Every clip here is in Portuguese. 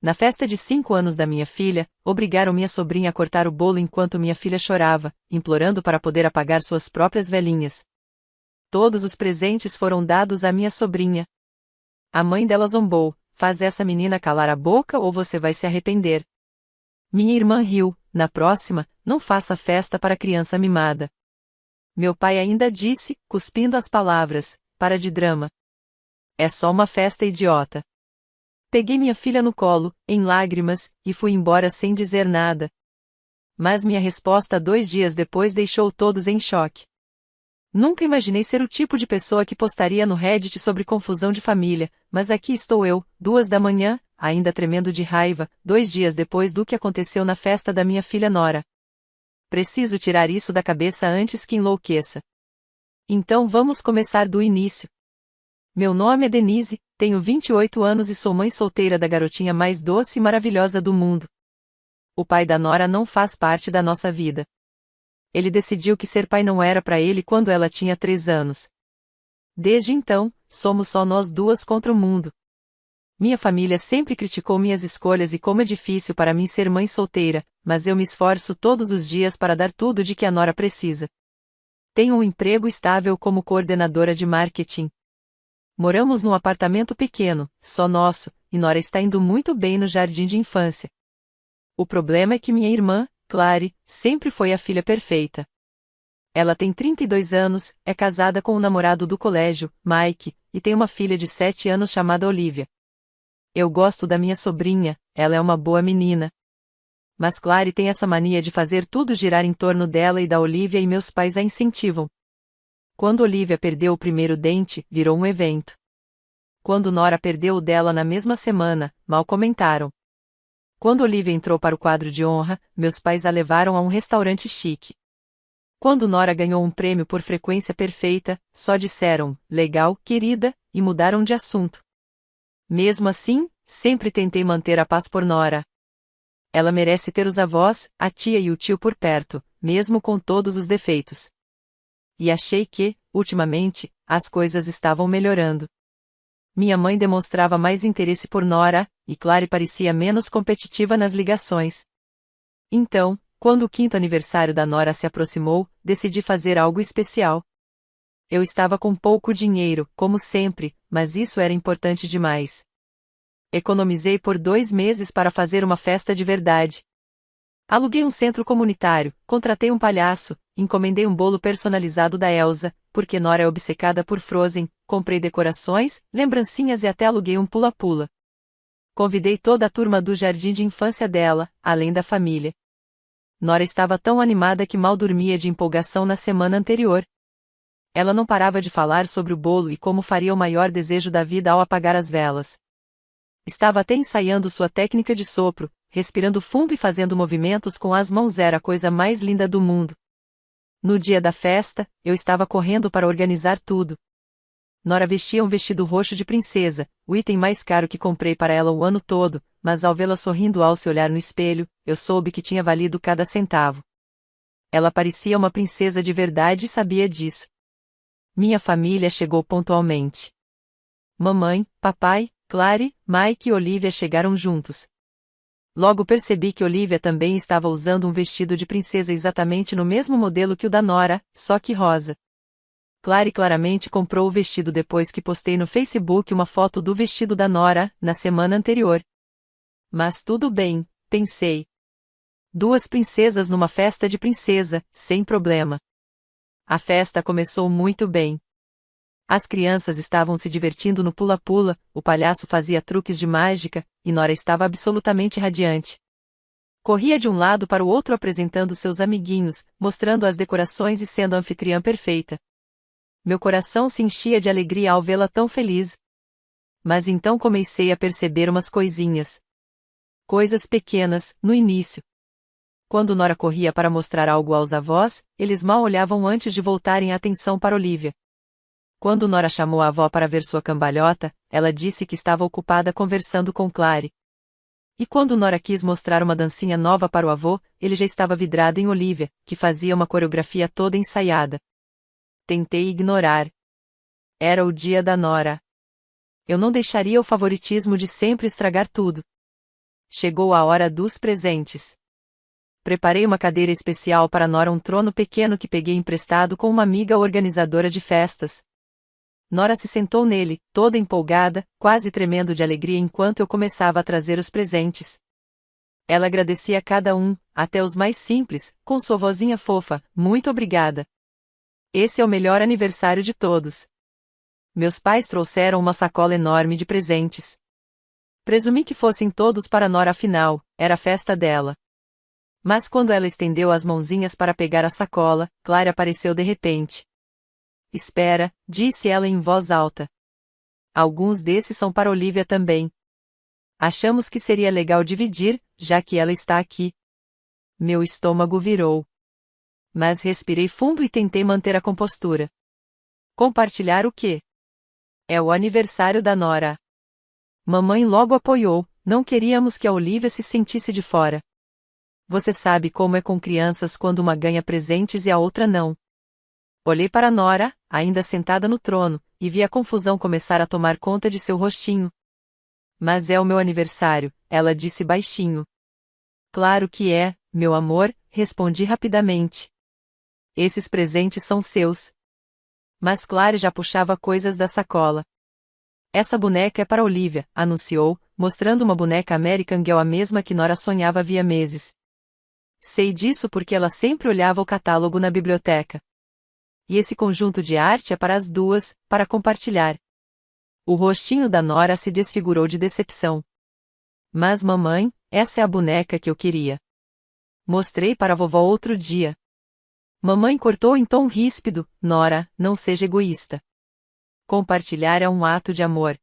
Na festa de 5 anos da minha filha, obrigaram minha sobrinha a cortar o bolo enquanto minha filha chorava, implorando para poder apagar suas próprias velhinhas. Todos os presentes foram dados à minha sobrinha. A mãe dela zombou: faz essa menina calar a boca ou você vai se arrepender. Minha irmã riu: na próxima, não faça festa para criança mimada. Meu pai ainda disse, cuspindo as palavras: para de drama. É só uma festa idiota. Peguei minha filha no colo, em lágrimas, e fui embora sem dizer nada. Mas minha resposta 2 dias depois deixou todos em choque. Nunca imaginei ser o tipo de pessoa que postaria no Reddit sobre confusão de família, mas aqui estou eu, 2 da manhã, ainda tremendo de raiva, 2 dias depois do que aconteceu na festa da minha filha Nora. Preciso tirar isso da cabeça antes que enlouqueça. Então vamos começar do início. Meu nome é Denise, tenho 28 anos e sou mãe solteira da garotinha mais doce e maravilhosa do mundo. O pai da Nora não faz parte da nossa vida. Ele decidiu que ser pai não era para ele quando ela tinha 3 anos. Desde então, somos só nós duas contra o mundo. Minha família sempre criticou minhas escolhas e como é difícil para mim ser mãe solteira, mas eu me esforço todos os dias para dar tudo de que a Nora precisa. Tenho um emprego estável como coordenadora de marketing. Moramos num apartamento pequeno, só nosso, e Nora está indo muito bem no jardim de infância. O problema é que minha irmã, Clary, sempre foi a filha perfeita. Ela tem 32 anos, é casada com o namorado do colégio, Mike, e tem uma filha de 7 anos chamada Olivia. Eu gosto da minha sobrinha, ela é uma boa menina. Mas Clary tem essa mania de fazer tudo girar em torno dela e da Olivia e meus pais a incentivam. Quando Olivia perdeu o primeiro dente, virou um evento. Quando Nora perdeu o dela na mesma semana, mal comentaram. Quando Olivia entrou para o quadro de honra, meus pais a levaram a um restaurante chique. Quando Nora ganhou um prêmio por frequência perfeita, só disseram, legal, querida, e mudaram de assunto. Mesmo assim, sempre tentei manter a paz por Nora. Ela merece ter os avós, a tia e o tio por perto, mesmo com todos os defeitos. E achei que, ultimamente, as coisas estavam melhorando. Minha mãe demonstrava mais interesse por Nora, e Clary parecia menos competitiva nas ligações. Então, quando o 5º aniversário da Nora se aproximou, decidi fazer algo especial. Eu estava com pouco dinheiro, como sempre, mas isso era importante demais. Economizei por 2 meses para fazer uma festa de verdade. Aluguei um centro comunitário, contratei um palhaço, encomendei um bolo personalizado da Elsa, porque Nora é obcecada por Frozen, comprei decorações, lembrancinhas e até aluguei um pula-pula. Convidei toda a turma do jardim de infância dela, além da família. Nora estava tão animada que mal dormia de empolgação na semana anterior. Ela não parava de falar sobre o bolo e como faria o maior desejo da vida ao apagar as velas. Estava até ensaiando sua técnica de sopro, respirando fundo e fazendo movimentos com as mãos. Era a coisa mais linda do mundo. No dia da festa, eu estava correndo para organizar tudo. Nora vestia um vestido roxo de princesa, o item mais caro que comprei para ela o ano todo, mas ao vê-la sorrindo ao se olhar no espelho, eu soube que tinha valido cada centavo. Ela parecia uma princesa de verdade e sabia disso. Minha família chegou pontualmente. Mamãe, papai, Clary, Mike e Olivia chegaram juntos. Logo percebi que Olivia também estava usando um vestido de princesa exatamente no mesmo modelo que o da Nora, só que rosa. Clary claramente comprou o vestido depois que postei no Facebook uma foto do vestido da Nora, na semana anterior. Mas tudo bem, pensei. 2 princesas numa festa de princesa, sem problema. A festa começou muito bem. As crianças estavam se divertindo no pula-pula, o palhaço fazia truques de mágica, e Nora estava absolutamente radiante. Corria de um lado para o outro apresentando seus amiguinhos, mostrando as decorações e sendo a anfitriã perfeita. Meu coração se enchia de alegria ao vê-la tão feliz. Mas então comecei a perceber umas coisinhas. Coisas pequenas, no início. Quando Nora corria para mostrar algo aos avós, eles mal olhavam antes de voltarem a atenção para Olivia. Quando Nora chamou a avó para ver sua cambalhota, ela disse que estava ocupada conversando com Clary. E quando Nora quis mostrar uma dancinha nova para o avô, ele já estava vidrado em Olivia, que fazia uma coreografia toda ensaiada. Tentei ignorar. Era o dia da Nora. Eu não deixaria o favoritismo de sempre estragar tudo. Chegou a hora dos presentes. Preparei uma cadeira especial para Nora, um trono pequeno que peguei emprestado com uma amiga organizadora de festas. Nora se sentou nele, toda empolgada, quase tremendo de alegria enquanto eu começava a trazer os presentes. Ela agradecia a cada um, até os mais simples, com sua vozinha fofa: "Muito obrigada. Esse é o melhor aniversário de todos." Meus pais trouxeram uma sacola enorme de presentes. Presumi que fossem todos para Nora, afinal, era a festa dela. Mas quando ela estendeu as mãozinhas para pegar a sacola, Clary apareceu de repente. "Espera", disse ela em voz alta. "Alguns desses são para Olivia também. Achamos que seria legal dividir, já que ela está aqui." Meu estômago virou. Mas respirei fundo e tentei manter a compostura. Compartilhar o quê? É o aniversário da Nora. Mamãe logo apoiou: "Não queríamos que a Olivia se sentisse de fora. Você sabe como é com crianças quando uma ganha presentes e a outra não." Olhei para Nora, ainda sentada no trono, e vi a confusão começar a tomar conta de seu rostinho. "Mas é o meu aniversário", ela disse baixinho. "Claro que é, meu amor", respondi rapidamente. "Esses presentes são seus." Mas Clary já puxava coisas da sacola. "Essa boneca é para Olivia", anunciou, mostrando uma boneca American Girl, a mesma que Nora sonhava havia meses. Sei disso porque ela sempre olhava o catálogo na biblioteca. "E esse conjunto de arte é para as duas, para compartilhar." O rostinho da Nora se desfigurou de decepção. "Mas mamãe, essa é a boneca que eu queria. Mostrei para a vovó outro dia." Mamãe cortou em tom ríspido: "Nora, não seja egoísta. Compartilhar é um ato de amor."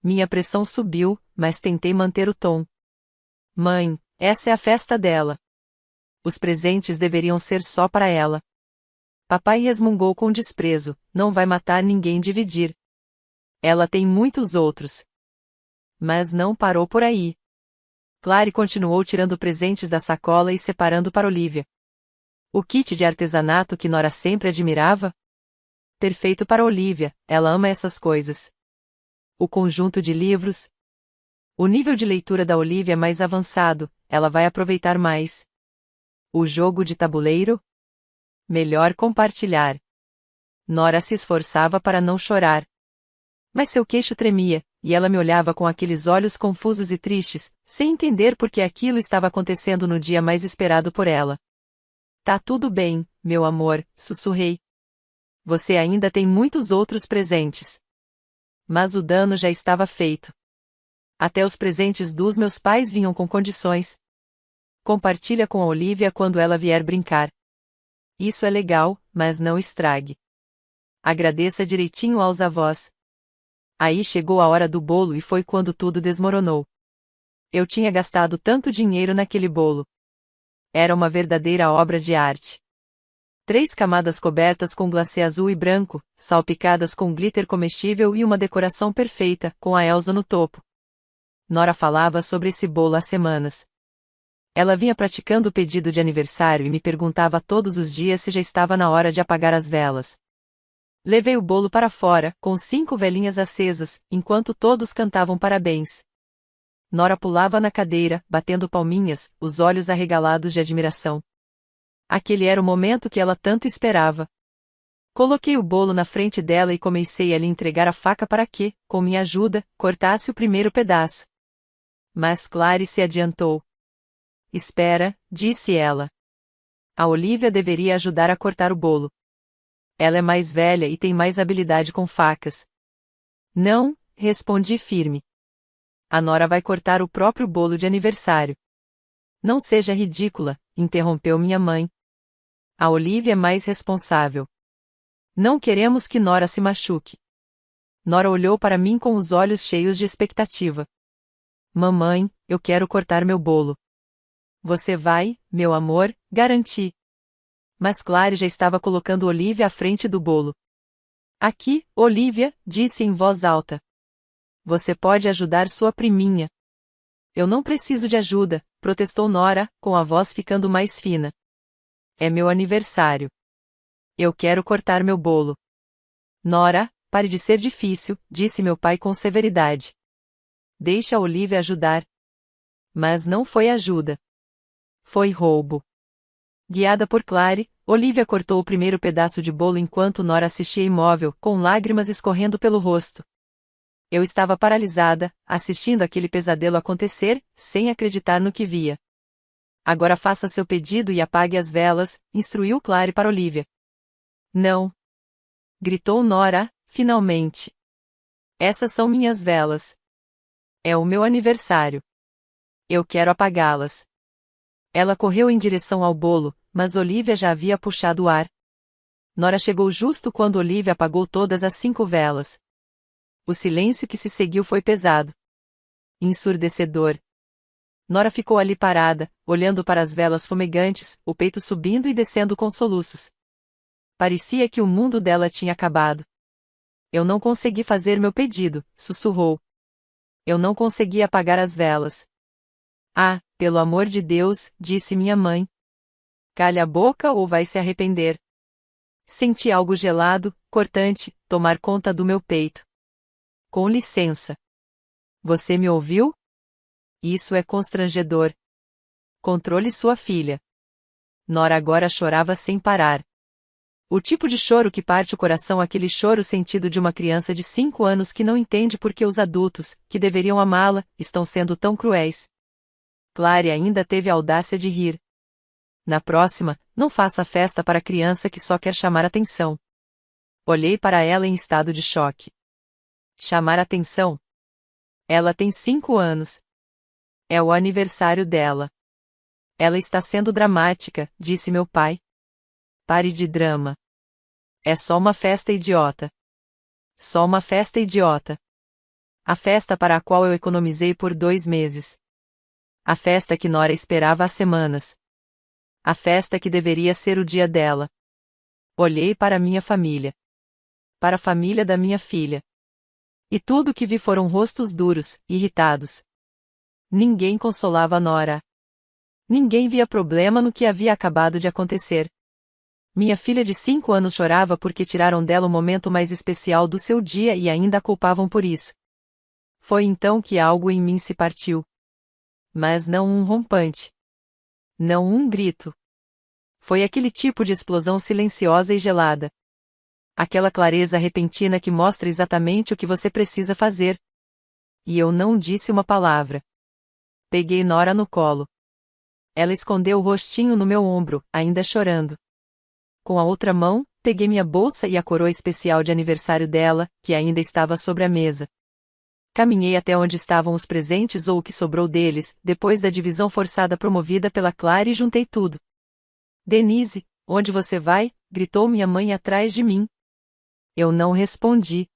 Minha pressão subiu, mas tentei manter o tom. "Mãe, essa é a festa dela. Os presentes deveriam ser só para ela." Papai resmungou com desprezo: "Não vai matar ninguém dividir. Ela tem muitos outros." Mas não parou por aí. Clary continuou tirando presentes da sacola e separando para Olivia. O kit de artesanato que Nora sempre admirava? Perfeito para Olivia, ela ama essas coisas. O conjunto de livros? O nível de leitura da Olivia é mais avançado, ela vai aproveitar mais. O jogo de tabuleiro? Melhor compartilhar. Nora se esforçava para não chorar. Mas seu queixo tremia, e ela me olhava com aqueles olhos confusos e tristes, sem entender por que aquilo estava acontecendo no dia mais esperado por ela. "Tá tudo bem, meu amor", sussurrei. "Você ainda tem muitos outros presentes." Mas o dano já estava feito. Até os presentes dos meus pais vinham com condições. "Compartilha com a Olivia quando ela vier brincar. Isso é legal, mas não estrague. Agradeça direitinho aos avós." Aí chegou a hora do bolo e foi quando tudo desmoronou. Eu tinha gastado tanto dinheiro naquele bolo. Era uma verdadeira obra de arte. 3 camadas cobertas com glacê azul e branco, salpicadas com glitter comestível e uma decoração perfeita, com a Elsa no topo. Nora falava sobre esse bolo há semanas. Ela vinha praticando o pedido de aniversário e me perguntava todos os dias se já estava na hora de apagar as velas. Levei o bolo para fora, com 5 velinhas acesas, enquanto todos cantavam parabéns. Nora pulava na cadeira, batendo palminhas, os olhos arregalados de admiração. Aquele era o momento que ela tanto esperava. Coloquei o bolo na frente dela e comecei a lhe entregar a faca para que, com minha ajuda, cortasse o primeiro pedaço. Mas Clary se adiantou. "Espera", disse ela. "A Olivia deveria ajudar a cortar o bolo. Ela é mais velha e tem mais habilidade com facas." "Não", respondi firme. "A Nora vai cortar o próprio bolo de aniversário." "Não seja ridícula", interrompeu minha mãe. "A Olivia é mais responsável. Não queremos que Nora se machuque." Nora olhou para mim com os olhos cheios de expectativa. "Mamãe, eu quero cortar meu bolo." "Você vai, meu amor", garanti. Mas Clary já estava colocando Olivia à frente do bolo. "Aqui, Olivia", disse em voz alta. "Você pode ajudar sua priminha." "Eu não preciso de ajuda", protestou Nora, com a voz ficando mais fina. "É meu aniversário. Eu quero cortar meu bolo." "Nora, pare de ser difícil", disse meu pai com severidade. "Deixa a Olivia ajudar." Mas não foi ajuda. Foi roubo. Guiada por Clary, Olivia cortou o primeiro pedaço de bolo enquanto Nora assistia imóvel, com lágrimas escorrendo pelo rosto. Eu estava paralisada, assistindo aquele pesadelo acontecer, sem acreditar no que via. Agora faça seu pedido e apague as velas, instruiu Clary para Olivia. Não! Gritou Nora, finalmente. Essas são minhas velas. É o meu aniversário. Eu quero apagá-las. Ela correu em direção ao bolo, mas Olivia já havia puxado o ar. Nora chegou justo quando Olivia apagou todas as 5 velas. O silêncio que se seguiu foi pesado. Ensurdecedor. Nora ficou ali parada, olhando para as velas fumegantes, o peito subindo e descendo com soluços. Parecia que o mundo dela tinha acabado. Eu não consegui fazer meu pedido, sussurrou. Eu não consegui apagar as velas. Ah, pelo amor de Deus, disse minha mãe. Calha a boca ou vai se arrepender. Senti algo gelado, cortante, tomar conta do meu peito. Com licença. Você me ouviu? Isso é constrangedor. Controle sua filha. Nora agora chorava sem parar. O tipo de choro que parte o coração, aquele choro sentido de uma criança de 5 anos que não entende por que os adultos, que deveriam amá-la, estão sendo tão cruéis. Clary ainda teve a audácia de rir. Na próxima, não faça festa para a criança que só quer chamar atenção. Olhei para ela em estado de choque. Chamar atenção? Ela tem 5 anos. É o aniversário dela. Ela está sendo dramática, disse meu pai. Pare de drama. É só uma festa idiota. Só uma festa idiota. A festa para a qual eu economizei por 2 meses. A festa que Nora esperava há semanas. A festa que deveria ser o dia dela. Olhei para minha família. Para a família da minha filha. E tudo o que vi foram rostos duros, irritados. Ninguém consolava Nora. Ninguém via problema no que havia acabado de acontecer. Minha filha de 5 anos chorava porque tiraram dela o momento mais especial do seu dia e ainda a culpavam por isso. Foi então que algo em mim se partiu. Mas não um rompante. Não um grito. Foi aquele tipo de explosão silenciosa e gelada. Aquela clareza repentina que mostra exatamente o que você precisa fazer. E eu não disse uma palavra. Peguei Nora no colo. Ela escondeu o rostinho no meu ombro, ainda chorando. Com a outra mão, peguei minha bolsa e a coroa especial de aniversário dela, que ainda estava sobre a mesa. Caminhei até onde estavam os presentes ou o que sobrou deles, depois da divisão forçada promovida pela Clary e juntei tudo. Denise, onde você vai? Gritou minha mãe atrás de mim. Eu não respondi.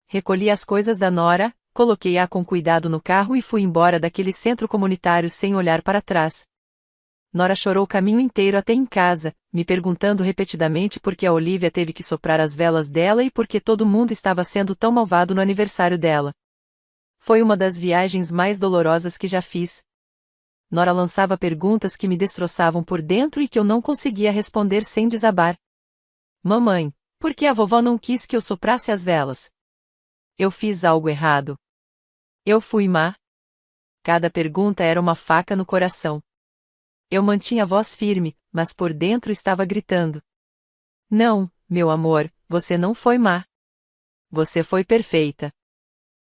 Recolhi as coisas da Nora, coloquei-a com cuidado no carro e fui embora daquele centro comunitário sem olhar para trás. Nora chorou o caminho inteiro até em casa, me perguntando repetidamente por que a Olivia teve que soprar as velas dela e por que todo mundo estava sendo tão malvado no aniversário dela. Foi uma das viagens mais dolorosas que já fiz. Nora lançava perguntas que me destroçavam por dentro e que eu não conseguia responder sem desabar. Mamãe, por que a vovó não quis que eu soprasse as velas? Eu fiz algo errado. Eu fui má? Cada pergunta era uma faca no coração. Eu mantinha a voz firme, mas por dentro estava gritando. Não, meu amor, você não foi má. Você foi perfeita.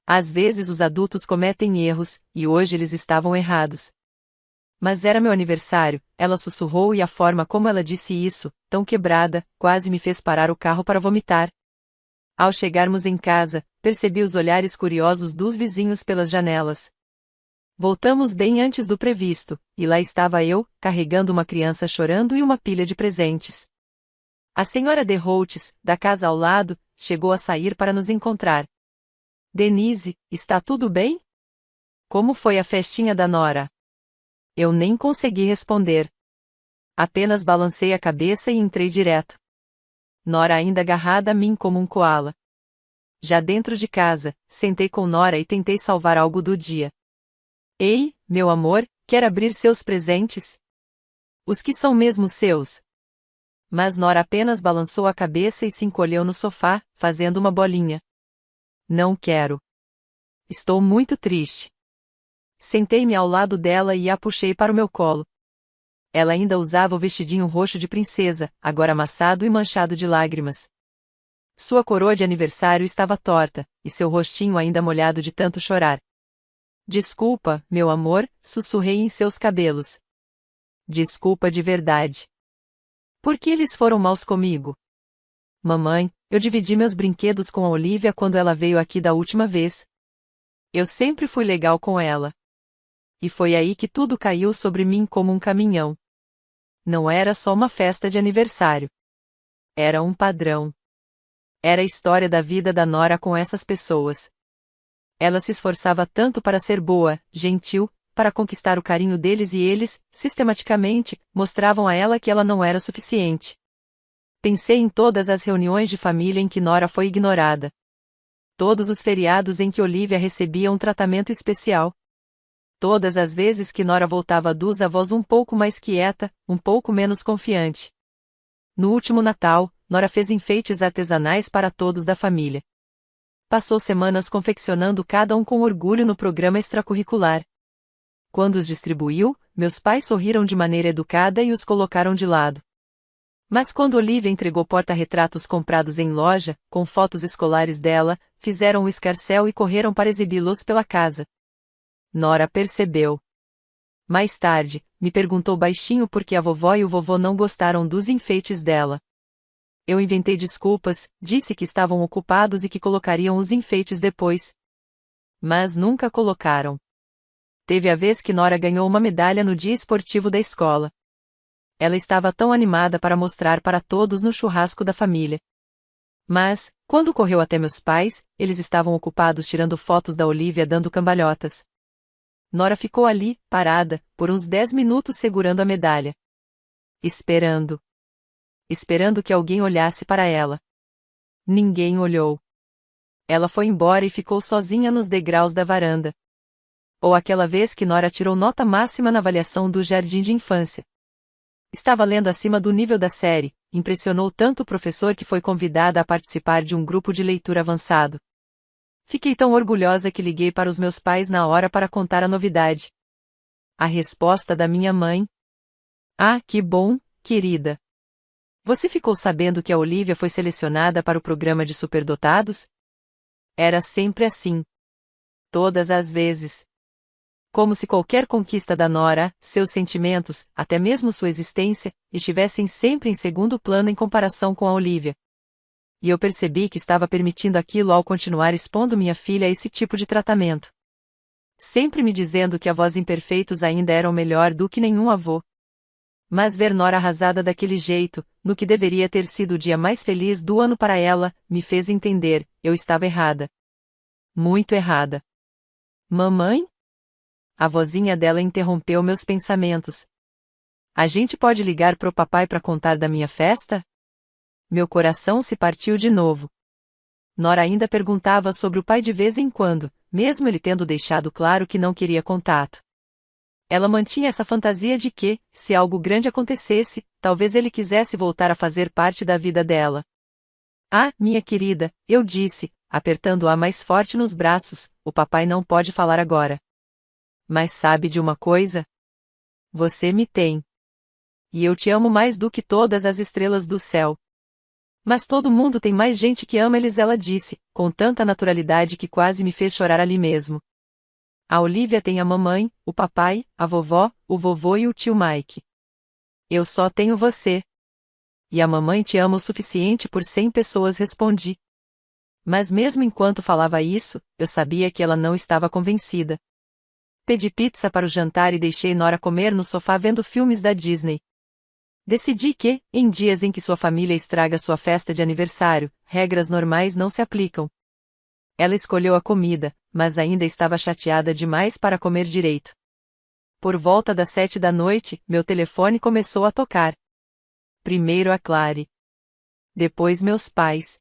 Às vezes os adultos cometem erros, e hoje eles estavam errados. Mas era meu aniversário, ela sussurrou e a forma como ela disse isso, tão quebrada, quase me fez parar o carro para vomitar. Ao chegarmos em casa, percebi os olhares curiosos dos vizinhos pelas janelas. Voltamos bem antes do previsto, e lá estava eu, carregando uma criança chorando e uma pilha de presentes. A senhora de Holtz, da casa ao lado, chegou a sair para nos encontrar. Denise, está tudo bem? Como foi a festinha da Nora? Eu nem consegui responder. Apenas balancei a cabeça e entrei direto. Nora ainda agarrada a mim como um coala. Já dentro de casa, sentei com Nora e tentei salvar algo do dia. Ei, meu amor, quer abrir seus presentes? Os que são mesmo seus? Mas Nora apenas balançou a cabeça e se encolheu no sofá, fazendo uma bolinha. Não quero. Estou muito triste. Sentei-me ao lado dela e a puxei para o meu colo. Ela ainda usava o vestidinho roxo de princesa, agora amassado e manchado de lágrimas. Sua coroa de aniversário estava torta, e seu rostinho ainda molhado de tanto chorar. Desculpa, meu amor, sussurrei em seus cabelos. Desculpa de verdade. Por que eles foram maus comigo? Mamãe, eu dividi meus brinquedos com a Olivia quando ela veio aqui da última vez. Eu sempre fui legal com ela. E foi aí que tudo caiu sobre mim como um caminhão. Não era só uma festa de aniversário. Era um padrão. Era a história da vida da Nora com essas pessoas. Ela se esforçava tanto para ser boa, gentil, para conquistar o carinho deles e eles, sistematicamente, mostravam a ela que ela não era suficiente. Pensei em todas as reuniões de família em que Nora foi ignorada. Todos os feriados em que Olivia recebia um tratamento especial. Todas as vezes que Nora voltava dos avós um pouco mais quieta, um pouco menos confiante. No último Natal, Nora fez enfeites artesanais para todos da família. Passou semanas confeccionando cada um com orgulho no programa extracurricular. Quando os distribuiu, meus pais sorriram de maneira educada e os colocaram de lado. Mas quando Olivia entregou porta-retratos comprados em loja, com fotos escolares dela, fizeram um escarcéu e correram para exibi-los pela casa. Nora percebeu. Mais tarde, me perguntou baixinho por que a vovó e o vovô não gostaram dos enfeites dela. Eu inventei desculpas, disse que estavam ocupados e que colocariam os enfeites depois. Mas nunca colocaram. Teve a vez que Nora ganhou uma medalha no dia esportivo da escola. Ela estava tão animada para mostrar para todos no churrasco da família. Mas, quando correu até meus pais, eles estavam ocupados tirando fotos da Olivia dando cambalhotas. Nora ficou ali, parada, por uns 10 minutos segurando a medalha. Esperando. Esperando que alguém olhasse para ela. Ninguém olhou. Ela foi embora e ficou sozinha nos degraus da varanda. Ou aquela vez que Nora tirou nota máxima na avaliação do jardim de infância. Estava lendo acima do nível da série, impressionou tanto o professor que foi convidada a participar de um grupo de leitura avançado. Fiquei tão orgulhosa que liguei para os meus pais na hora para contar a novidade. A resposta da minha mãe: Ah, que bom, querida. Você ficou sabendo que a Olivia foi selecionada para o programa de superdotados? Era sempre assim. Todas as vezes. Como se qualquer conquista da Nora, seus sentimentos, até mesmo sua existência, estivessem sempre em segundo plano em comparação com a Olivia. E eu percebi que estava permitindo aquilo ao continuar expondo minha filha a esse tipo de tratamento. Sempre me dizendo que avós imperfeitos ainda eram melhor do que nenhum avô. Mas ver Nora arrasada daquele jeito, no que deveria ter sido o dia mais feliz do ano para ela, me fez entender, eu estava errada. Muito errada. Mamãe? A vozinha dela interrompeu meus pensamentos. A gente pode ligar pro papai para contar da minha festa? Meu coração se partiu de novo. Nora ainda perguntava sobre o pai de vez em quando, mesmo ele tendo deixado claro que não queria contato. Ela mantinha essa fantasia de que, se algo grande acontecesse, talvez ele quisesse voltar a fazer parte da vida dela. Ah, minha querida, eu disse, apertando-a mais forte nos braços, o papai não pode falar agora. Mas sabe de uma coisa? Você me tem. E eu te amo mais do que todas as estrelas do céu. Mas todo mundo tem mais gente que ama eles, ela disse, com tanta naturalidade que quase me fez chorar ali mesmo. A Olivia tem a mamãe, o papai, a vovó, o vovô e o tio Mike. Eu só tenho você. E a mamãe te ama o suficiente por 100 pessoas, respondi. Mas mesmo enquanto falava isso, eu sabia que ela não estava convencida. Pedi pizza para o jantar e deixei Nora comer no sofá vendo filmes da Disney. Decidi que, em dias em que sua família estraga sua festa de aniversário, regras normais não se aplicam. Ela escolheu a comida, mas ainda estava chateada demais para comer direito. Por volta das 7 da noite, meu telefone começou a tocar. Primeiro a Clary. Depois meus pais.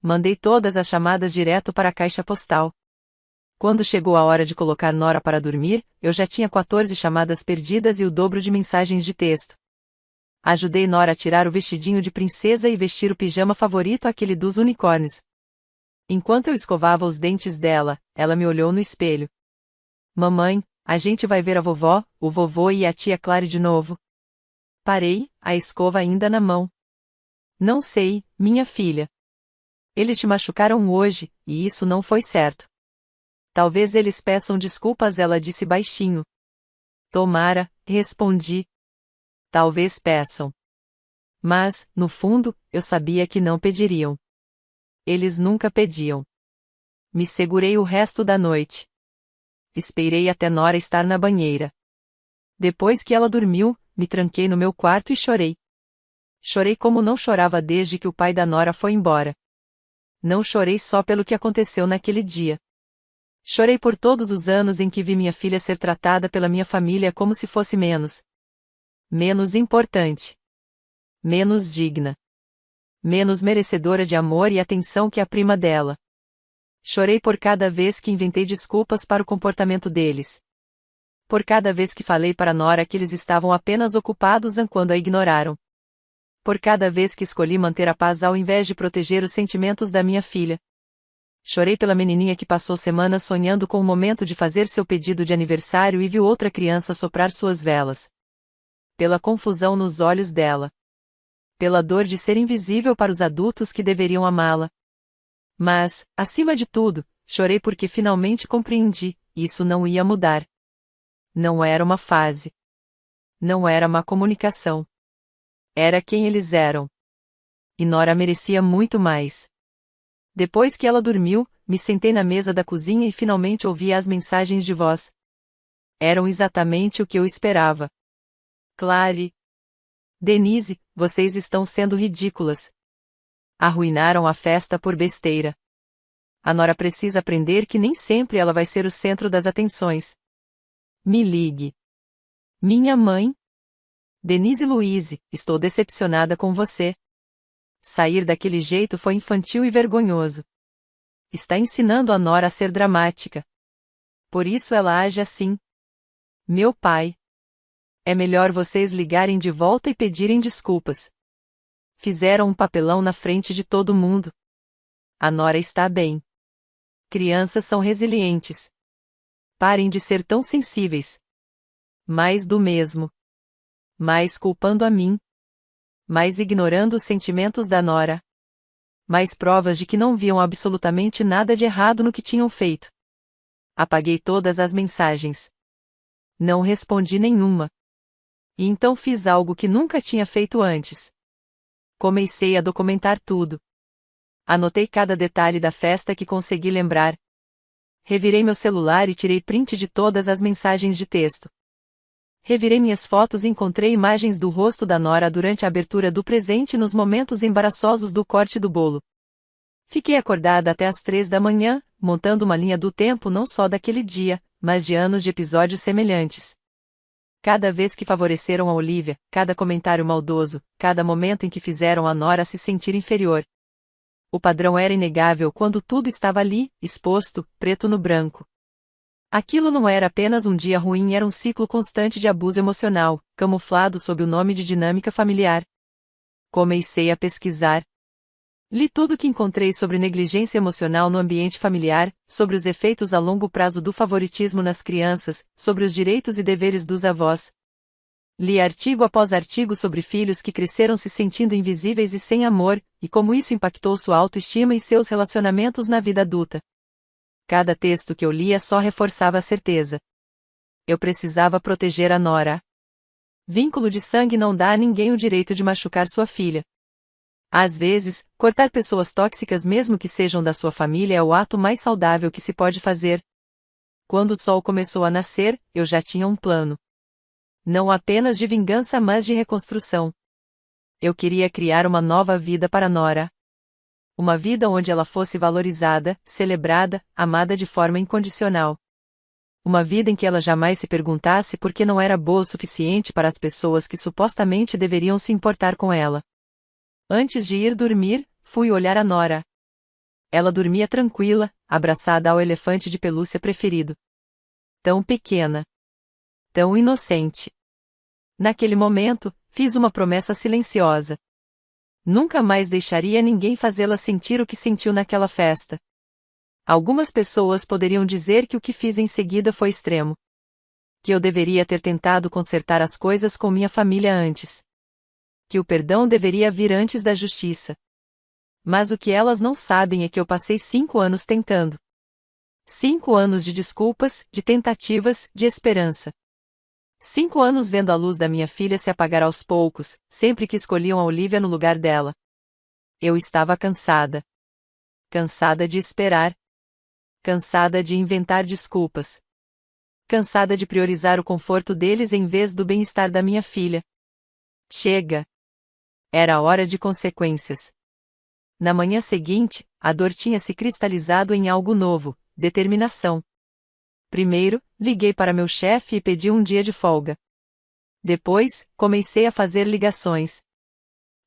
Mandei todas as chamadas direto para a caixa postal. Quando chegou a hora de colocar Nora para dormir, eu já tinha 14 chamadas perdidas e o dobro de mensagens de texto. Ajudei Nora a tirar o vestidinho de princesa e vestir o pijama favorito, aquele dos unicórnios. Enquanto eu escovava os dentes dela, ela me olhou no espelho. Mamãe, A gente vai ver a vovó, o vovô e a tia Clary de novo. Parei, a escova ainda na mão. Não sei, minha filha. Eles te machucaram hoje, e isso não foi certo. Talvez eles peçam desculpas, ela disse baixinho. Tomara, respondi. Talvez peçam. Mas, no fundo, eu sabia que não pediriam. Eles nunca pediam. Me segurei o resto da noite. Esperei até Nora estar na banheira. Depois que ela dormiu, me tranquei no meu quarto e chorei. Chorei como não chorava desde que o pai da Nora foi embora. Não chorei só pelo que aconteceu naquele dia. Chorei por todos os anos em que vi minha filha ser tratada pela minha família como se fosse menos importante, menos digna, menos merecedora de amor e atenção que a prima dela. Chorei por cada vez que inventei desculpas para o comportamento deles. Por cada vez que falei para Nora que eles estavam apenas ocupados quando a ignoraram. Por cada vez que escolhi manter a paz ao invés de proteger os sentimentos da minha filha. Chorei pela menininha que passou semanas sonhando com o momento de fazer seu pedido de aniversário e viu outra criança soprar suas velas. Pela confusão nos olhos dela. Pela dor de ser invisível para os adultos que deveriam amá-la. Mas, acima de tudo, chorei porque finalmente compreendi, isso não ia mudar. Não era uma fase. Não era má comunicação. Era quem eles eram. E Nora merecia muito mais. Depois que ela dormiu, me sentei na mesa da cozinha e finalmente ouvi as mensagens de voz. Eram exatamente o que eu esperava. Clary. Denise, vocês estão sendo ridículas. Arruinaram a festa por besteira. A Nora precisa aprender que nem sempre ela vai ser o centro das atenções. Me ligue. Minha mãe? Denise Louise, estou decepcionada com você. Sair daquele jeito foi infantil e vergonhoso. Está ensinando a Nora a ser dramática. Por isso ela age assim. Meu pai. É melhor vocês ligarem de volta e pedirem desculpas. Fizeram um papelão na frente de todo mundo. A Nora está bem. Crianças são resilientes. Parem de ser tão sensíveis. Mais do mesmo. Mais culpando a mim. Mais ignorando os sentimentos da Nora. Mais provas de que não viam absolutamente nada de errado no que tinham feito. Apaguei todas as mensagens. Não respondi nenhuma. E então fiz algo que nunca tinha feito antes. Comecei a documentar tudo. Anotei cada detalhe da festa que consegui lembrar. Revirei meu celular e tirei print de todas as mensagens de texto. Revirei minhas fotos e encontrei imagens do rosto da Nora durante a abertura do presente e nos momentos embaraçosos do corte do bolo. Fiquei acordada até às 3 da manhã, montando uma linha do tempo não só daquele dia, mas de anos de episódios semelhantes. Cada vez que favoreceram a Olivia, cada comentário maldoso, cada momento em que fizeram a Nora se sentir inferior. O padrão era inegável quando tudo estava ali, exposto, preto no branco. Aquilo não era apenas um dia ruim, era um ciclo constante de abuso emocional, camuflado sob o nome de dinâmica familiar. Comecei a pesquisar. Li tudo o que encontrei sobre negligência emocional no ambiente familiar, sobre os efeitos a longo prazo do favoritismo nas crianças, sobre os direitos e deveres dos avós. Li artigo após artigo sobre filhos que cresceram se sentindo invisíveis e sem amor, e como isso impactou sua autoestima e seus relacionamentos na vida adulta. Cada texto que eu lia só reforçava a certeza. Eu precisava proteger a Nora. Vínculo de sangue não dá a ninguém o direito de machucar sua filha. Às vezes, cortar pessoas tóxicas mesmo que sejam da sua família é o ato mais saudável que se pode fazer. Quando o sol começou a nascer, eu já tinha um plano. Não apenas de vingança, mas de reconstrução. Eu queria criar uma nova vida para Nora. Uma vida onde ela fosse valorizada, celebrada, amada de forma incondicional. Uma vida em que ela jamais se perguntasse por que não era boa o suficiente para as pessoas que supostamente deveriam se importar com ela. Antes de ir dormir, fui olhar a Nora. Ela dormia tranquila, abraçada ao elefante de pelúcia preferido. Tão pequena. Tão inocente. Naquele momento, fiz uma promessa silenciosa. Nunca mais deixaria ninguém fazê-la sentir o que sentiu naquela festa. Algumas pessoas poderiam dizer que o que fiz em seguida foi extremo. Que eu deveria ter tentado consertar as coisas com minha família antes. Que o perdão deveria vir antes da justiça. Mas o que elas não sabem é que eu passei 5 anos tentando. 5 anos de desculpas, de tentativas, de esperança. 5 anos vendo a luz da minha filha se apagar aos poucos, sempre que escolhiam a Olivia no lugar dela. Eu estava cansada. Cansada de esperar. Cansada de inventar desculpas. Cansada de priorizar o conforto deles em vez do bem-estar da minha filha. Chega! Era hora de consequências. Na manhã seguinte, a dor tinha se cristalizado em algo novo, determinação. Primeiro, liguei para meu chefe e pedi um dia de folga. Depois, comecei a fazer ligações.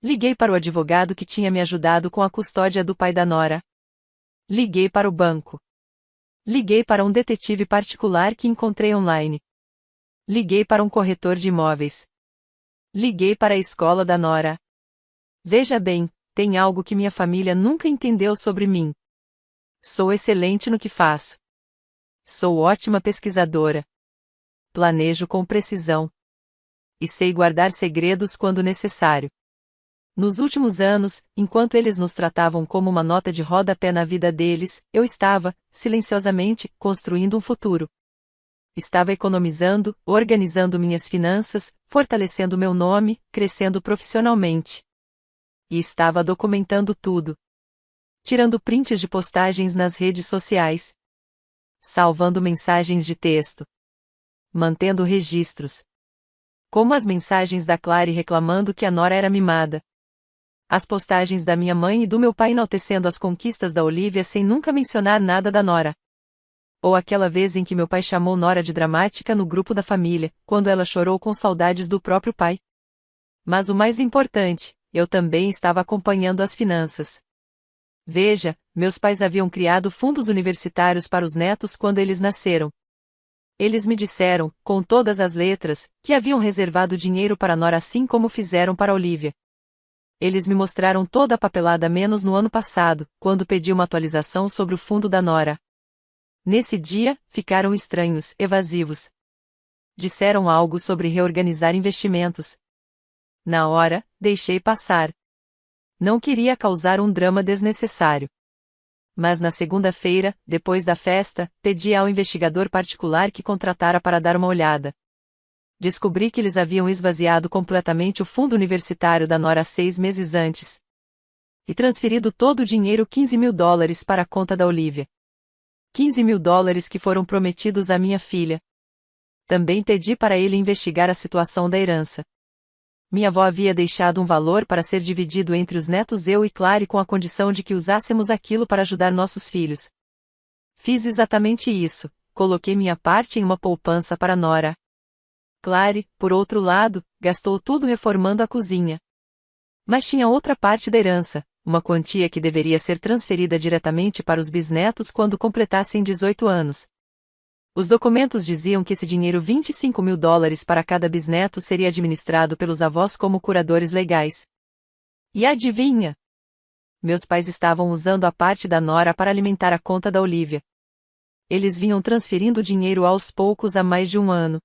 Liguei para o advogado que tinha me ajudado com a custódia do pai da nora. Liguei para o banco. Liguei para um detetive particular que encontrei online. Liguei para um corretor de imóveis. Liguei para a escola da nora. Veja bem, tem algo que minha família nunca entendeu sobre mim. Sou excelente no que faço. Sou ótima pesquisadora. Planejo com precisão. E sei guardar segredos quando necessário. Nos últimos anos, enquanto eles nos tratavam como uma nota de rodapé na vida deles, eu estava, silenciosamente, construindo um futuro. Estava economizando, organizando minhas finanças, fortalecendo meu nome, crescendo profissionalmente. E estava documentando tudo. Tirando prints de postagens nas redes sociais. Salvando mensagens de texto. Mantendo registros. Como as mensagens da Clary reclamando que a nora era mimada. As postagens da minha mãe e do meu pai enaltecendo as conquistas da Olivia sem nunca mencionar nada da nora. Ou aquela vez em que meu pai chamou Nora de dramática no grupo da família, quando ela chorou com saudades do próprio pai. Mas o mais importante, eu também estava acompanhando as finanças. Veja, meus pais haviam criado fundos universitários para os netos quando eles nasceram. Eles me disseram, com todas as letras, que haviam reservado dinheiro para Nora assim como fizeram para Olivia. Eles me mostraram toda a papelada menos no ano passado, quando pedi uma atualização sobre o fundo da Nora. Nesse dia, ficaram estranhos, evasivos. Disseram algo sobre reorganizar investimentos. Na hora, deixei passar. Não queria causar um drama desnecessário. Mas na segunda-feira, depois da festa, pedi ao investigador particular que contratara para dar uma olhada. Descobri que eles haviam esvaziado completamente o fundo universitário da Nora 6 meses antes. E transferido todo o dinheiro $15.000 para a conta da Olivia. $15.000 que foram prometidos à minha filha. Também pedi para ele investigar a situação da herança. Minha avó havia deixado um valor para ser dividido entre os netos eu e Clary com a condição de que usássemos aquilo para ajudar nossos filhos. Fiz exatamente isso, coloquei minha parte em uma poupança para Nora. Clary, por outro lado, gastou tudo reformando a cozinha. Mas tinha outra parte da herança, uma quantia que deveria ser transferida diretamente para os bisnetos quando completassem 18 anos. Os documentos diziam que esse dinheiro $25.000 para cada bisneto seria administrado pelos avós como curadores legais. E adivinha? Meus pais estavam usando a parte da Nora para alimentar a conta da Olivia. Eles vinham transferindo o dinheiro aos poucos há mais de um ano.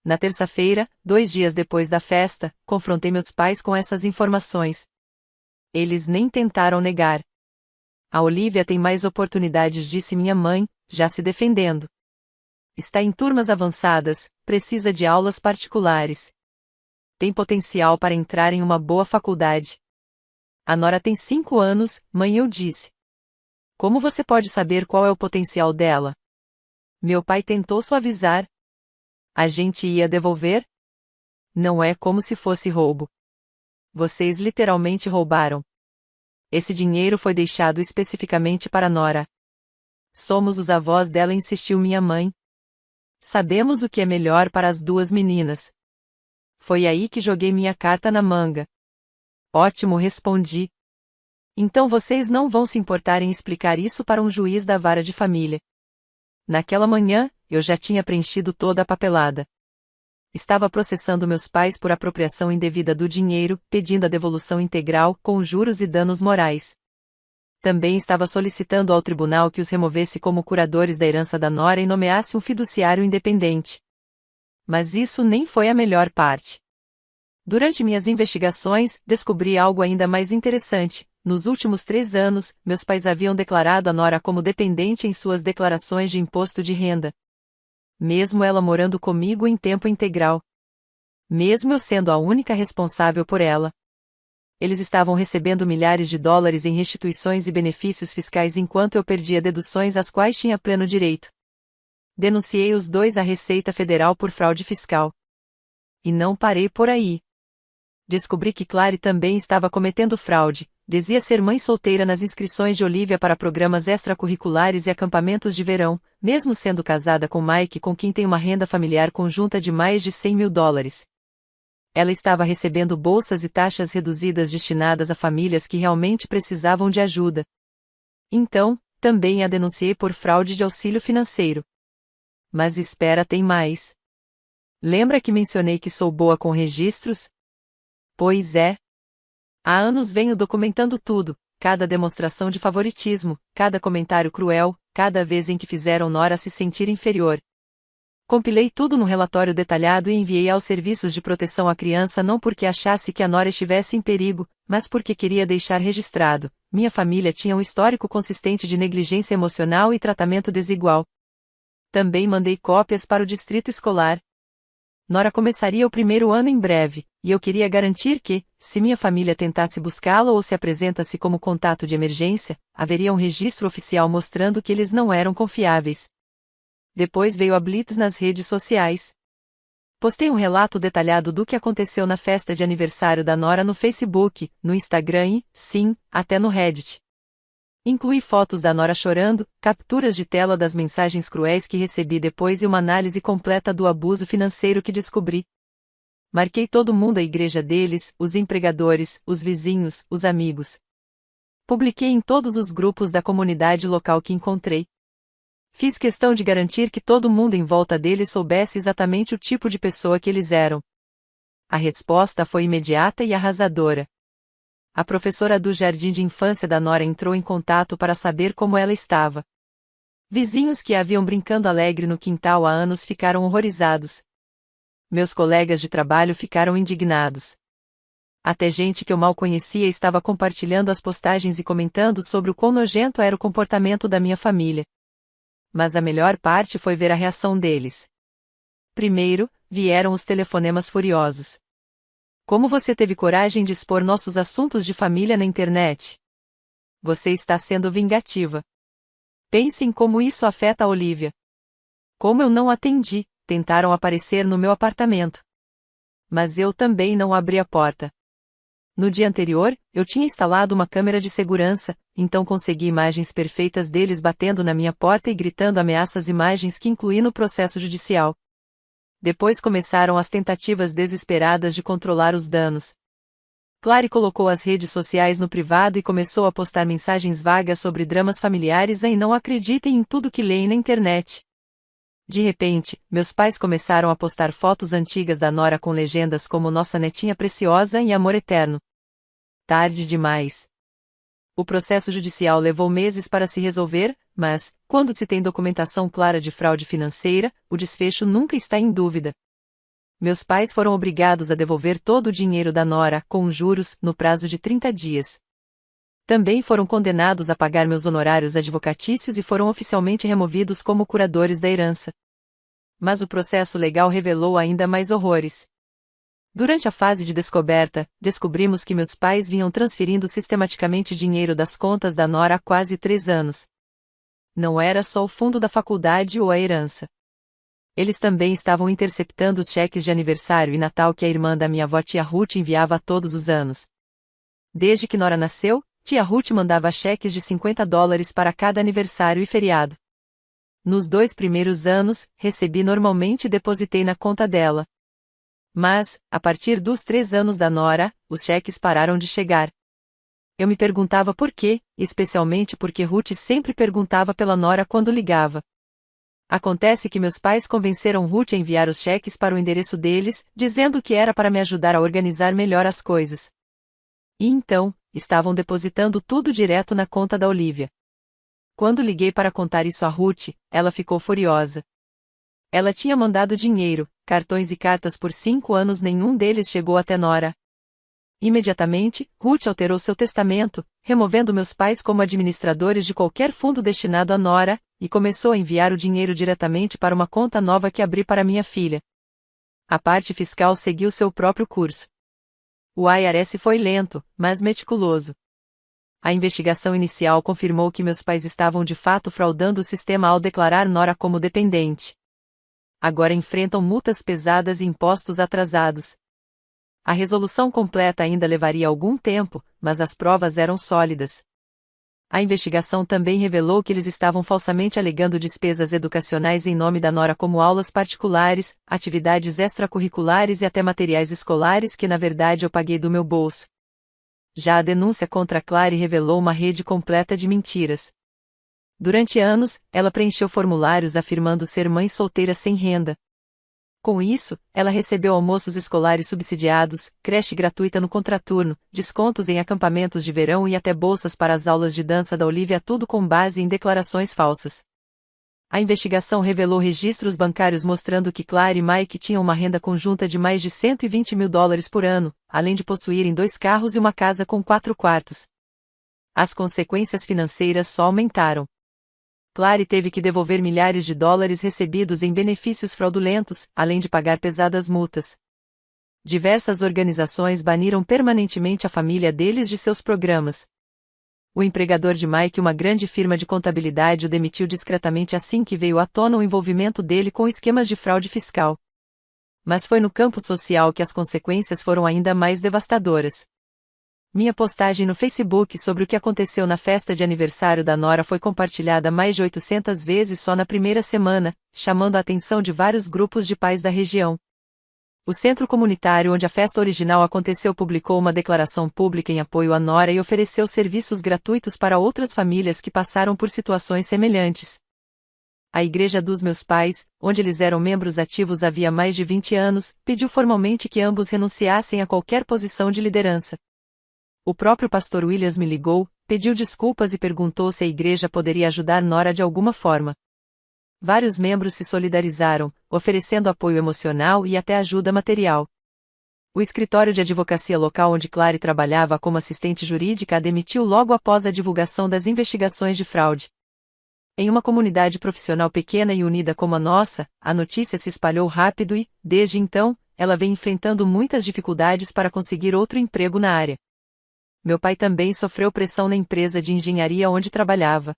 Na terça-feira, 2 dias depois da festa, confrontei meus pais com essas informações. Eles nem tentaram negar. A Olivia tem mais oportunidades, disse minha mãe, já se defendendo. Está em turmas avançadas, precisa de aulas particulares. Tem potencial para entrar em uma boa faculdade. A Nora tem 5 anos, mãe, eu disse. Como você pode saber qual é o potencial dela? Meu pai tentou suavizar. A gente ia devolver? Não é como se fosse roubo. Vocês literalmente roubaram. Esse dinheiro foi deixado especificamente para Nora. Somos os avós dela, insistiu minha mãe. Sabemos o que é melhor para as 2 meninas. Foi aí que joguei minha carta na manga. Ótimo, respondi. Então vocês não vão se importar em explicar isso para um juiz da vara de família. Naquela manhã, eu já tinha preenchido toda a papelada. Estava processando meus pais por apropriação indevida do dinheiro, pedindo a devolução integral, com juros e danos morais. Também estava solicitando ao tribunal que os removesse como curadores da herança da Nora e nomeasse um fiduciário independente. Mas isso nem foi a melhor parte. Durante minhas investigações, descobri algo ainda mais interessante. Nos últimos 3 anos, meus pais haviam declarado a Nora como dependente em suas declarações de imposto de renda. Mesmo ela morando comigo em tempo integral. Mesmo eu sendo a única responsável por ela. Eles estavam recebendo milhares de dólares em restituições e benefícios fiscais enquanto eu perdia deduções às quais tinha pleno direito. Denunciei os dois à Receita Federal por fraude fiscal. E não parei por aí. Descobri que Clary também estava cometendo fraude. Dizia ser mãe solteira nas inscrições de Olivia para programas extracurriculares e acampamentos de verão, mesmo sendo casada com Mike, com quem tem uma renda familiar conjunta de mais de $100.000. Ela estava recebendo bolsas e taxas reduzidas destinadas a famílias que realmente precisavam de ajuda. Então, também a denunciei por fraude de auxílio financeiro. Mas espera, tem mais. Lembra que mencionei que sou boa com registros? Pois é. Há anos venho documentando tudo, cada demonstração de favoritismo, cada comentário cruel, cada vez em que fizeram Nora se sentir inferior. Compilei tudo num relatório detalhado e enviei aos serviços de proteção à criança não porque achasse que a Nora estivesse em perigo, mas porque queria deixar registrado. Minha família tinha um histórico consistente de negligência emocional e tratamento desigual. Também mandei cópias para o distrito escolar. Nora começaria o primeiro ano em breve, e eu queria garantir que, se minha família tentasse buscá-la ou se apresentasse como contato de emergência, haveria um registro oficial mostrando que eles não eram confiáveis. Depois veio a Blitz nas redes sociais. Postei um relato detalhado do que aconteceu na festa de aniversário da Nora no Facebook, no Instagram e, sim, até no Reddit. Incluí fotos da Nora chorando, capturas de tela das mensagens cruéis que recebi depois e uma análise completa do abuso financeiro que descobri. Marquei todo mundo, a igreja deles, os empregadores, os vizinhos, os amigos. Publiquei em todos os grupos da comunidade local que encontrei. Fiz questão de garantir que todo mundo em volta deles soubesse exatamente o tipo de pessoa que eles eram. A resposta foi imediata e arrasadora. A professora do jardim de infância da Nora entrou em contato para saber como ela estava. Vizinhos que a haviam brincando alegre no quintal há anos ficaram horrorizados. Meus colegas de trabalho ficaram indignados. Até gente que eu mal conhecia estava compartilhando as postagens e comentando sobre o quão nojento era o comportamento da minha família. Mas a melhor parte foi ver a reação deles. Primeiro, vieram os telefonemas furiosos. Como você teve coragem de expor nossos assuntos de família na internet? Você está sendo vingativa. Pense em como isso afeta a Olivia. Como eu não atendi, tentaram aparecer no meu apartamento. Mas eu também não abri a porta. No dia anterior, eu tinha instalado uma câmera de segurança, então consegui imagens perfeitas deles batendo na minha porta e gritando ameaças, imagens que incluí no processo judicial. Depois começaram as tentativas desesperadas de controlar os danos. Clary colocou as redes sociais no privado e começou a postar mensagens vagas sobre dramas familiares e não acreditem em tudo que leem na internet. De repente, meus pais começaram a postar fotos antigas da Nora com legendas como nossa netinha preciosa e amor eterno. Tarde demais. O processo judicial levou meses para se resolver, mas, quando se tem documentação clara de fraude financeira, o desfecho nunca está em dúvida. Meus pais foram obrigados a devolver todo o dinheiro da Nora, com juros, no prazo de 30 dias. Também foram condenados a pagar meus honorários advocatícios e foram oficialmente removidos como curadores da herança. Mas o processo legal revelou ainda mais horrores. Durante a fase de descoberta, descobrimos que meus pais vinham transferindo sistematicamente dinheiro das contas da Nora há quase 3 anos. Não era só o fundo da faculdade ou a herança. Eles também estavam interceptando os cheques de aniversário e Natal que a irmã da minha avó, tia Ruth, enviava todos os anos. Desde que Nora nasceu, tia Ruth mandava cheques de $50 para cada aniversário e feriado. Nos 2 primeiros anos, recebi normalmente e depositei na conta dela. Mas, a partir dos 3 anos da Nora, os cheques pararam de chegar. Eu me perguntava por quê, especialmente porque Ruth sempre perguntava pela Nora quando ligava. Acontece que meus pais convenceram Ruth a enviar os cheques para o endereço deles, dizendo que era para me ajudar a organizar melhor as coisas. E então, estavam depositando tudo direto na conta da Olivia. Quando liguei para contar isso a Ruth, ela ficou furiosa. Ela tinha mandado dinheiro, cartões e cartas por 5 anos, nenhum deles chegou até Nora. Imediatamente, Ruth alterou seu testamento, removendo meus pais como administradores de qualquer fundo destinado a Nora, e começou a enviar o dinheiro diretamente para uma conta nova que abri para minha filha. A parte fiscal seguiu seu próprio curso. O IRS foi lento, mas meticuloso. A investigação inicial confirmou que meus pais estavam de fato fraudando o sistema ao declarar Nora como dependente. Agora enfrentam multas pesadas e impostos atrasados. A resolução completa ainda levaria algum tempo, mas as provas eram sólidas. A investigação também revelou que eles estavam falsamente alegando despesas educacionais em nome da Nora, como aulas particulares, atividades extracurriculares e até materiais escolares que na verdade eu paguei do meu bolso. Já a denúncia contra Clary revelou uma rede completa de mentiras. Durante anos, ela preencheu formulários afirmando ser mãe solteira sem renda. Com isso, ela recebeu almoços escolares subsidiados, creche gratuita no contraturno, descontos em acampamentos de verão e até bolsas para as aulas de dança da Olivia, tudo com base em declarações falsas. A investigação revelou registros bancários mostrando que Clary e Mike tinham uma renda conjunta de mais de $120 mil por ano, além de possuírem 2 carros e uma casa com 4 quartos. As consequências financeiras só aumentaram. Clary teve que devolver milhares de dólares recebidos em benefícios fraudulentos, além de pagar pesadas multas. Diversas organizações baniram permanentemente a família deles de seus programas. O empregador de Mike, uma grande firma de contabilidade, o demitiu discretamente assim que veio à tona o envolvimento dele com esquemas de fraude fiscal. Mas foi no campo social que as consequências foram ainda mais devastadoras. Minha postagem no Facebook sobre o que aconteceu na festa de aniversário da Nora foi compartilhada mais de 800 vezes só na primeira semana, chamando a atenção de vários grupos de pais da região. O centro comunitário onde a festa original aconteceu publicou uma declaração pública em apoio à Nora e ofereceu serviços gratuitos para outras famílias que passaram por situações semelhantes. A igreja dos meus pais, onde eles eram membros ativos havia mais de 20 anos, pediu formalmente que ambos renunciassem a qualquer posição de liderança. O próprio pastor Williams me ligou, pediu desculpas e perguntou se a igreja poderia ajudar Nora de alguma forma. Vários membros se solidarizaram, oferecendo apoio emocional e até ajuda material. O escritório de advocacia local onde Clary trabalhava como assistente jurídica a demitiu logo após a divulgação das investigações de fraude. Em uma comunidade profissional pequena e unida como a nossa, a notícia se espalhou rápido e, desde então, ela vem enfrentando muitas dificuldades para conseguir outro emprego na área. Meu pai também sofreu pressão na empresa de engenharia onde trabalhava.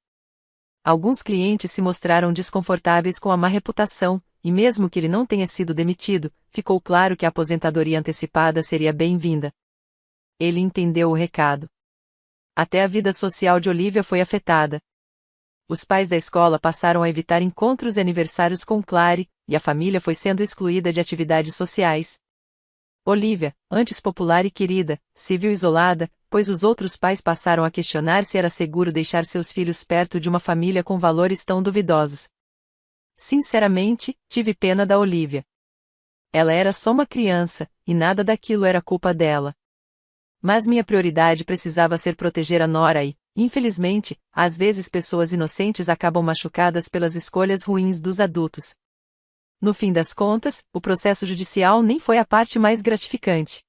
Alguns clientes se mostraram desconfortáveis com a má reputação, e mesmo que ele não tenha sido demitido, ficou claro que a aposentadoria antecipada seria bem-vinda. Ele entendeu o recado. Até a vida social de Olivia foi afetada. Os pais da escola passaram a evitar encontros e aniversários com Clary, e a família foi sendo excluída de atividades sociais. Olivia, antes popular e querida, se viu isolada, pois os outros pais passaram a questionar se era seguro deixar seus filhos perto de uma família com valores tão duvidosos. Sinceramente, tive pena da Olivia. Ela era só uma criança, e nada daquilo era culpa dela. Mas minha prioridade precisava ser proteger a Nora e, infelizmente, às vezes pessoas inocentes acabam machucadas pelas escolhas ruins dos adultos. No fim das contas, o processo judicial nem foi a parte mais gratificante.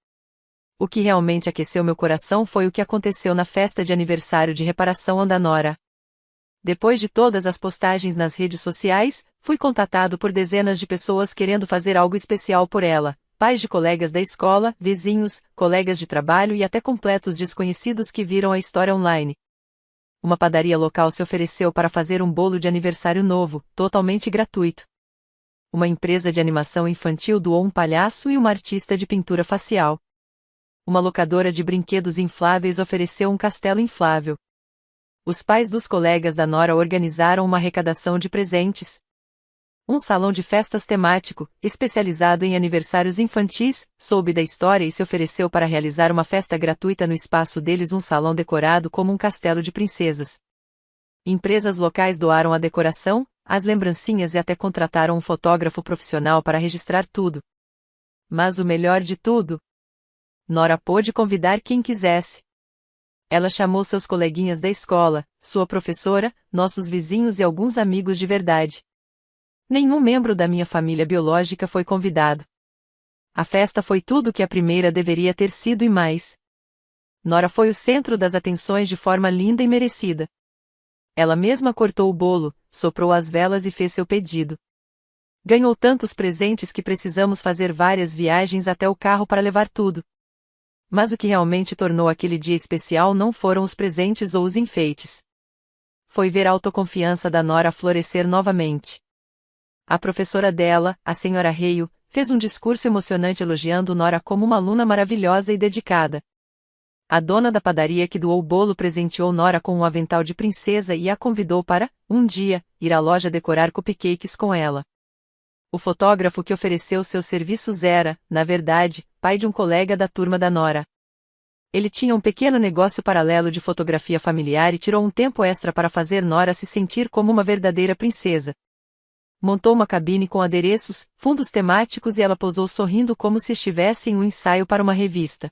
O que realmente aqueceu meu coração foi o que aconteceu na festa de aniversário de reparação da Nora. Depois de todas as postagens nas redes sociais, fui contatado por dezenas de pessoas querendo fazer algo especial por ela, pais de colegas da escola, vizinhos, colegas de trabalho e até completos desconhecidos que viram a história online. Uma padaria local se ofereceu para fazer um bolo de aniversário novo, totalmente gratuito. Uma empresa de animação infantil doou um palhaço e uma artista de pintura facial. Uma locadora de brinquedos infláveis ofereceu um castelo inflável. Os pais dos colegas da Nora organizaram uma arrecadação de presentes. Um salão de festas temático, especializado em aniversários infantis, soube da história e se ofereceu para realizar uma festa gratuita no espaço deles, um salão decorado como um castelo de princesas. Empresas locais doaram a decoração, as lembrancinhas e até contrataram um fotógrafo profissional para registrar tudo. Mas o melhor de tudo? Nora pôde convidar quem quisesse. Ela chamou seus coleguinhas da escola, sua professora, nossos vizinhos e alguns amigos de verdade. Nenhum membro da minha família biológica foi convidado. A festa foi tudo o que a primeira deveria ter sido e mais. Nora foi o centro das atenções de forma linda e merecida. Ela mesma cortou o bolo, soprou as velas e fez seu pedido. Ganhou tantos presentes que precisamos fazer várias viagens até o carro para levar tudo. Mas o que realmente tornou aquele dia especial não foram os presentes ou os enfeites. Foi ver a autoconfiança da Nora florescer novamente. A professora dela, a senhora Reio, fez um discurso emocionante elogiando Nora como uma aluna maravilhosa e dedicada. A dona da padaria que doou o bolo presenteou Nora com um avental de princesa e a convidou para, um dia, ir à loja decorar cupcakes com ela. O fotógrafo que ofereceu seus serviços era, na verdade, pai de um colega da turma da Nora. Ele tinha um pequeno negócio paralelo de fotografia familiar e tirou um tempo extra para fazer Nora se sentir como uma verdadeira princesa. Montou uma cabine com adereços, fundos temáticos e ela posou sorrindo como se estivesse em um ensaio para uma revista.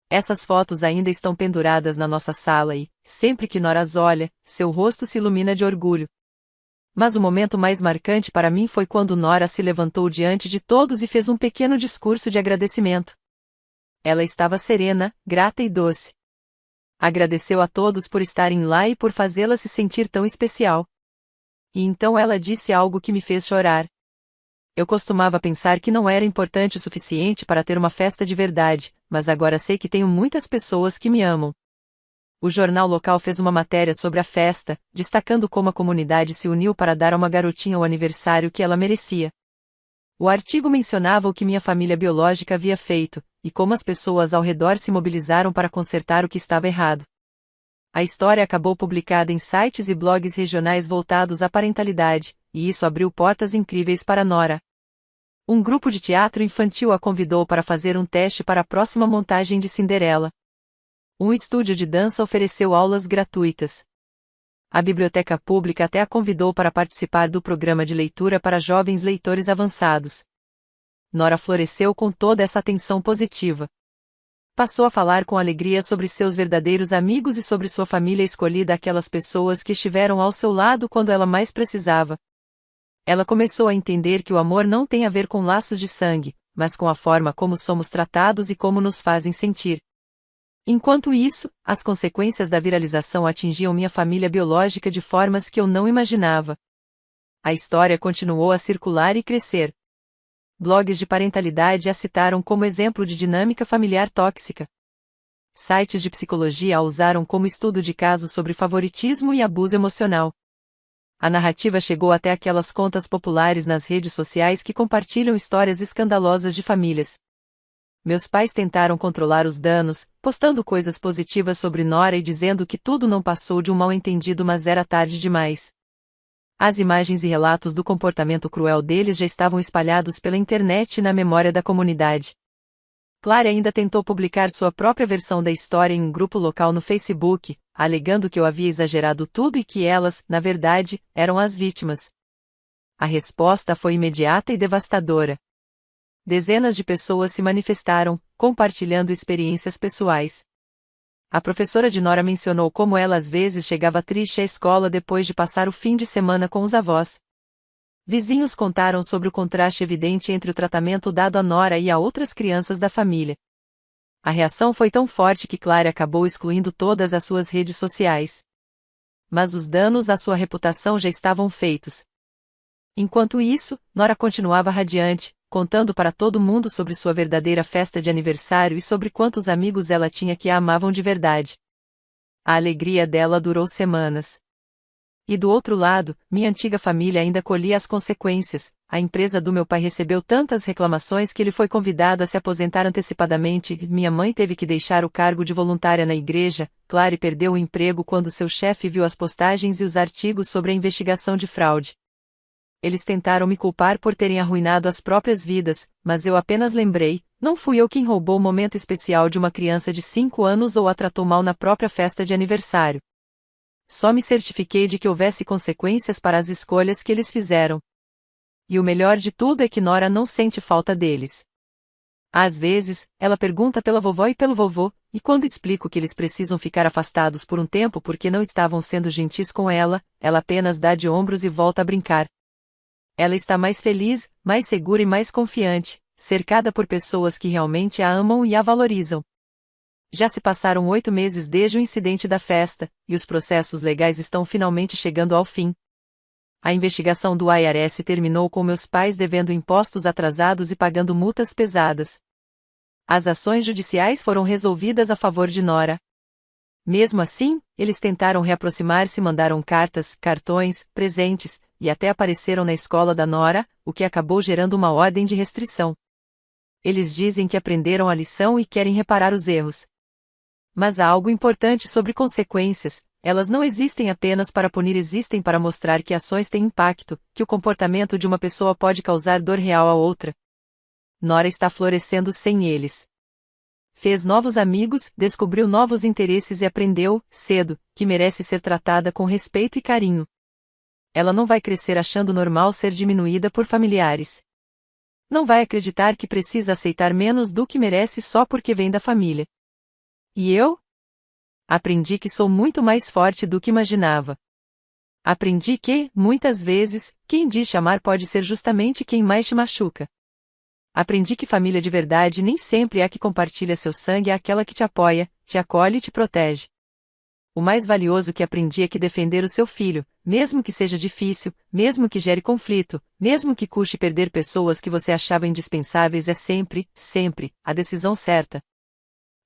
Essas fotos ainda estão penduradas na nossa sala e, sempre que Nora as olha, seu rosto se ilumina de orgulho. Mas o momento mais marcante para mim foi quando Nora se levantou diante de todos e fez um pequeno discurso de agradecimento. Ela estava serena, grata e doce. Agradeceu a todos por estarem lá e por fazê-la se sentir tão especial. E então ela disse algo que me fez chorar. Eu costumava pensar que não era importante o suficiente para ter uma festa de verdade, mas agora sei que tenho muitas pessoas que me amam. O jornal local fez uma matéria sobre a festa, destacando como a comunidade se uniu para dar a uma garotinha o aniversário que ela merecia. O artigo mencionava o que minha família biológica havia feito, e como as pessoas ao redor se mobilizaram para consertar o que estava errado. A história acabou publicada em sites e blogs regionais voltados à parentalidade, e isso abriu portas incríveis para Nora. Um grupo de teatro infantil a convidou para fazer um teste para a próxima montagem de Cinderela. Um estúdio de dança ofereceu aulas gratuitas. A biblioteca pública até a convidou para participar do programa de leitura para jovens leitores avançados. Nora floresceu com toda essa atenção positiva. Passou a falar com alegria sobre seus verdadeiros amigos e sobre sua família escolhida, aquelas pessoas que estiveram ao seu lado quando ela mais precisava. Ela começou a entender que o amor não tem a ver com laços de sangue, mas com a forma como somos tratados e como nos fazem sentir. Enquanto isso, as consequências da viralização atingiam minha família biológica de formas que eu não imaginava. A história continuou a circular e crescer. Blogs de parentalidade a citaram como exemplo de dinâmica familiar tóxica. Sites de psicologia a usaram como estudo de caso sobre favoritismo e abuso emocional. A narrativa chegou até aquelas contas populares nas redes sociais que compartilham histórias escandalosas de famílias. Meus pais tentaram controlar os danos, postando coisas positivas sobre Nora e dizendo que tudo não passou de um mal-entendido, mas era tarde demais. As imagens e relatos do comportamento cruel deles já estavam espalhados pela internet e na memória da comunidade. Clara ainda tentou publicar sua própria versão da história em um grupo local no Facebook, alegando que eu havia exagerado tudo e que elas, na verdade, eram as vítimas. A resposta foi imediata e devastadora. Dezenas de pessoas se manifestaram, compartilhando experiências pessoais. A professora de Nora mencionou como ela às vezes chegava triste à escola depois de passar o fim de semana com os avós. Vizinhos contaram sobre o contraste evidente entre o tratamento dado a Nora e a outras crianças da família. A reação foi tão forte que Clara acabou excluindo todas as suas redes sociais. Mas os danos à sua reputação já estavam feitos. Enquanto isso, Nora continuava radiante, contando para todo mundo sobre sua verdadeira festa de aniversário e sobre quantos amigos ela tinha que a amavam de verdade. A alegria dela durou semanas. E do outro lado, minha antiga família ainda colhia as consequências. A empresa do meu pai recebeu tantas reclamações que ele foi convidado a se aposentar antecipadamente. Minha mãe teve que deixar o cargo de voluntária na igreja. Clara perdeu o emprego quando seu chefe viu as postagens e os artigos sobre a investigação de fraude. Eles tentaram me culpar por terem arruinado as próprias vidas, mas eu apenas lembrei, não fui eu quem roubou o momento especial de uma criança de 5 anos ou a tratou mal na própria festa de aniversário. Só me certifiquei de que houvesse consequências para as escolhas que eles fizeram. E o melhor de tudo é que Nora não sente falta deles. Às vezes, ela pergunta pela vovó e pelo vovô, e quando explico que eles precisam ficar afastados por um tempo porque não estavam sendo gentis com ela, ela apenas dá de ombros e volta a brincar. Ela está mais feliz, mais segura e mais confiante, cercada por pessoas que realmente a amam e a valorizam. Já se passaram 8 meses desde o incidente da festa, e os processos legais estão finalmente chegando ao fim. A investigação do IRS terminou com meus pais devendo impostos atrasados e pagando multas pesadas. As ações judiciais foram resolvidas a favor de Nora. Mesmo assim, eles tentaram reaproximar-se e mandaram cartas, cartões, presentes, e até apareceram na escola da Nora, o que acabou gerando uma ordem de restrição. Eles dizem que aprenderam a lição e querem reparar os erros. Mas há algo importante sobre consequências: elas não existem apenas para punir, existem para mostrar que ações têm impacto, que o comportamento de uma pessoa pode causar dor real a outra. Nora está florescendo sem eles. Fez novos amigos, descobriu novos interesses e aprendeu, cedo, que merece ser tratada com respeito e carinho. Ela não vai crescer achando normal ser diminuída por familiares. Não vai acreditar que precisa aceitar menos do que merece só porque vem da família. E eu? Aprendi que sou muito mais forte do que imaginava. Aprendi que, muitas vezes, quem diz te amar pode ser justamente quem mais te machuca. Aprendi que família de verdade nem sempre é a que compartilha seu sangue, é aquela que te apoia, te acolhe e te protege. O mais valioso que aprendi é que defender o seu filho, mesmo que seja difícil, mesmo que gere conflito, mesmo que custe perder pessoas que você achava indispensáveis, é sempre, sempre, a decisão certa.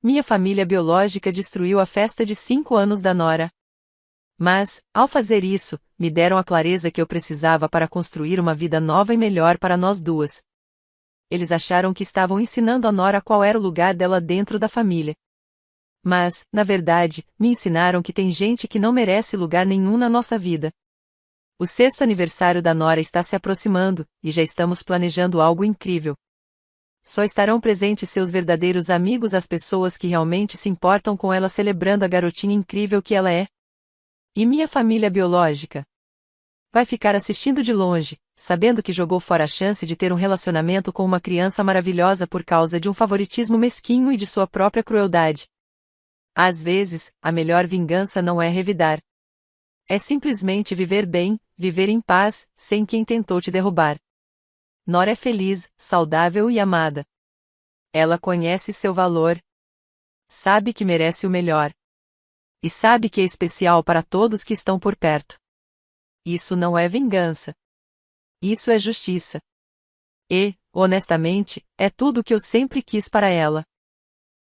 Minha família biológica destruiu a festa de 5 anos da Nora. Mas, ao fazer isso, me deram a clareza que eu precisava para construir uma vida nova e melhor para nós duas. Eles acharam que estavam ensinando a Nora qual era o lugar dela dentro da família. Mas, na verdade, me ensinaram que tem gente que não merece lugar nenhum na nossa vida. O 6º aniversário da Nora está se aproximando, e já estamos planejando algo incrível. Só estarão presentes seus verdadeiros amigos, as pessoas que realmente se importam com ela, celebrando a garotinha incrível que ela é. E minha família biológica vai ficar assistindo de longe, sabendo que jogou fora a chance de ter um relacionamento com uma criança maravilhosa por causa de um favoritismo mesquinho e de sua própria crueldade. Às vezes, a melhor vingança não é revidar. É simplesmente viver bem, viver em paz, sem quem tentou te derrubar. Nora é feliz, saudável e amada. Ela conhece seu valor. Sabe que merece o melhor. E sabe que é especial para todos que estão por perto. Isso não é vingança. Isso é justiça. E, honestamente, é tudo o que eu sempre quis para ela.